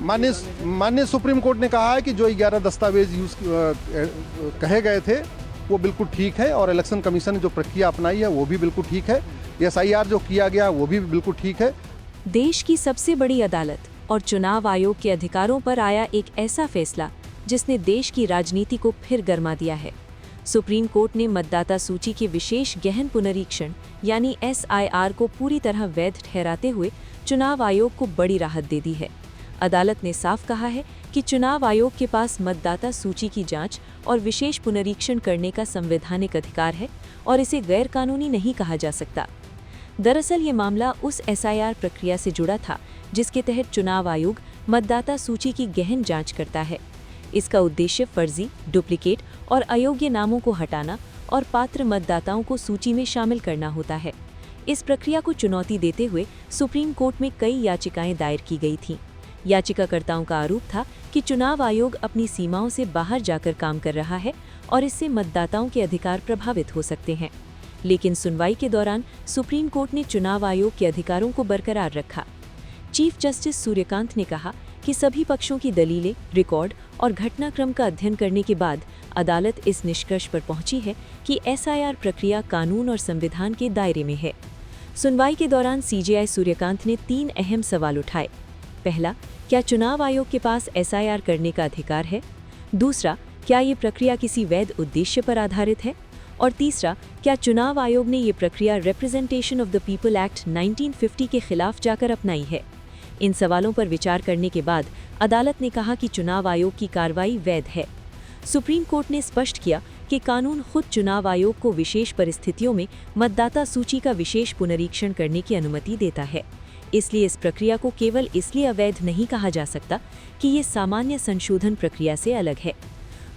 माननीय supreme court ने कहा है कि जो 11 दस्तावेज कहे गए थे वो बिल्कुल ठीक है और इलेक्शन कमीशन ने जो प्रक्रिया अपनाई है वो भी बिल्कुल ठीक है। SIR जो किया गया वो भी बिल्कुल ठीक है। देश की सबसे बड़ी अदालत और चुनाव आयोग के अधिकारों पर आया एक ऐसा फैसला जिसने देश की राजनीति को फिर गरमा दिया है। सुप्रीम कोर्ट ने मतदाता सूची के विशेष गहन पुनरीक्षण यानी SIR को पूरी तरह वैध ठहराते हुए चुनाव आयोग को बड़ी राहत दे दी है। अदालत ने साफ कहा है कि चुनाव आयोग के पास मतदाता सूची की जांच और विशेष पुनरीक्षण करने का संवैधानिक अधिकार है और इसे गैर कानूनी नहीं कहा जा सकता। दरअसल ये मामला उस SIR प्रक्रिया से जुड़ा था जिसके तहत चुनाव आयोग मतदाता सूची की गहन जांच करता है। इसका उद्देश्य फर्जी, डुप्लीकेट और अयोग्य नामों को हटाना और पात्र मतदाताओं को सूची में शामिल करना होता है। इस प्रक्रिया को चुनौती देते हुए सुप्रीम कोर्ट में कई याचिकाएं दायर की गई थीं। याचिकाकर्ताओं का आरोप था कि चुनाव आयोग अपनी सीमाओं से बाहर जाकर काम कर रहा है और इससे मतदाताओं के अधिकार प्रभावित हो सकते हैं। लेकिन सुनवाई के दौरान सुप्रीम कोर्ट ने चुनाव आयोग के अधिकारों को बरकरार रखा। चीफ जस्टिस सूर्यकांत ने कहा कि सभी पक्षों की दलीलें, रिकॉर्ड और घटनाक्रम का अध्ययन करने के बाद अदालत इस निष्कर्ष पर पहुंची है कि SIR प्रक्रिया कानून और संविधान के दायरे में है। सुनवाई के दौरान CJI सूर्यकांत ने 3 अहम सवाल उठाए। पहला, क्या चुनाव आयोग के पास SIR करने का अधिकार है? दूसरा, क्या ये प्रक्रिया किसी वैध उद्देश्य पर आधारित है? और तीसरा, क्या चुनाव आयोग ने ये प्रक्रिया representation of the people act 1950 के खिलाफ जाकर अपनाई है? इन सवालों पर विचार करने के बाद अदालत ने कहा कि चुनाव आयोग की कार्रवाई वैध है। सुप्रीम कोर्ट ने स्पष्ट किया कि कानून खुद चुनाव आयोग को विशेष परिस्थितियों में मतदाता सूची का विशेष पुनरीक्षण करने की अनुमति देता है। इसलिए इस प्रक्रिया को केवल इसलिए अवैध नहीं कहा जा सकता कि ये सामान्य संशोधन प्रक्रिया से अलग है।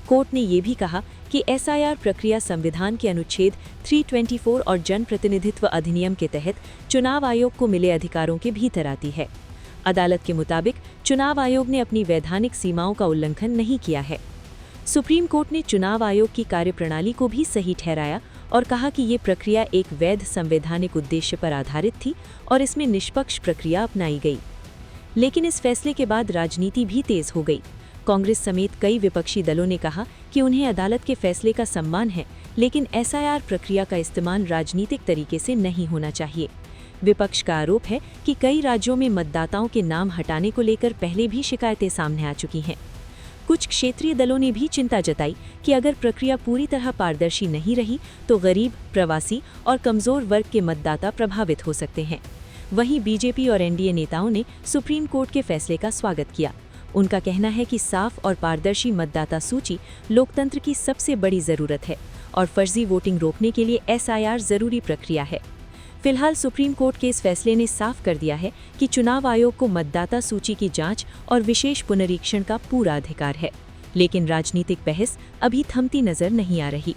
कोर्ट ने ये भी कहा कि SIR प्रक्रिया संविधान के अनुच्छेद 324 और जनप्रतिनिधित्व अधिनियम के तहत चुनाव आयोग को मिले अधिकारों के भीतर आती है। अदालत के मुताबिक चुनाव आयोग ने अपनी वैधानिक सीमाओं का उल्लंघन नहीं किया है। सुप्रीम कोर्ट ने चुनाव आयोग की कार्यप्रणाली को भी सही ठहराया और कहा कि ये प्रक्रिया एक वैध संवैधानिक उद्देश्य पर आधारित थी और इसमें निष्पक्ष प्रक्रिया अपनाई गई। लेकिन इस फैसले के बाद राजनीति भी तेज हो गई। कांग्रेस समेत कई विपक्षी दलों ने कहा कि उन्हें अदालत के फैसले का सम्मान है, लेकिन SIR प्रक्रिया का इस्तेमाल राजनीतिक तरीके से नहीं होना चाहिए। विपक्ष का आरोप है कि कई राज्यों में मतदाताओं के नाम हटाने को लेकर पहले भी शिकायतें सामने आ चुकी हैं। कुछ क्षेत्रीय दलों ने भी चिंता जताई कि अगर प्रक्रिया पूरी तरह पारदर्शी नहीं रही तो गरीब, प्रवासी और कमजोर वर्ग के मतदाता प्रभावित हो सकते हैं। वहीं BJP और NDA नेताओं ने सुप्रीम कोर्ट के फैसले का स्वागत किया। उनका कहना है कि साफ और पारदर्शी मतदाता सूची लोकतंत्र की सबसे बड़ी जरूरत है और फर्जी वोटिंग रोकने के लिए SIR जरूरी प्रक्रिया है। फिलहाल सुप्रीम कोर्ट के इस फैसले ने साफ कर दिया है कि चुनाव आयोग को मतदाता सूची की जांच और विशेष पुनरीक्षण का पूरा अधिकार है, लेकिन राजनीतिक बहस अभी थमती नजर नहीं आ रही।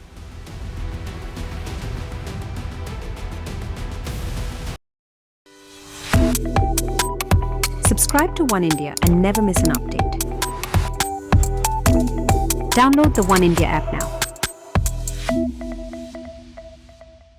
Subscribe to One India and never miss an update. Download the One India app now.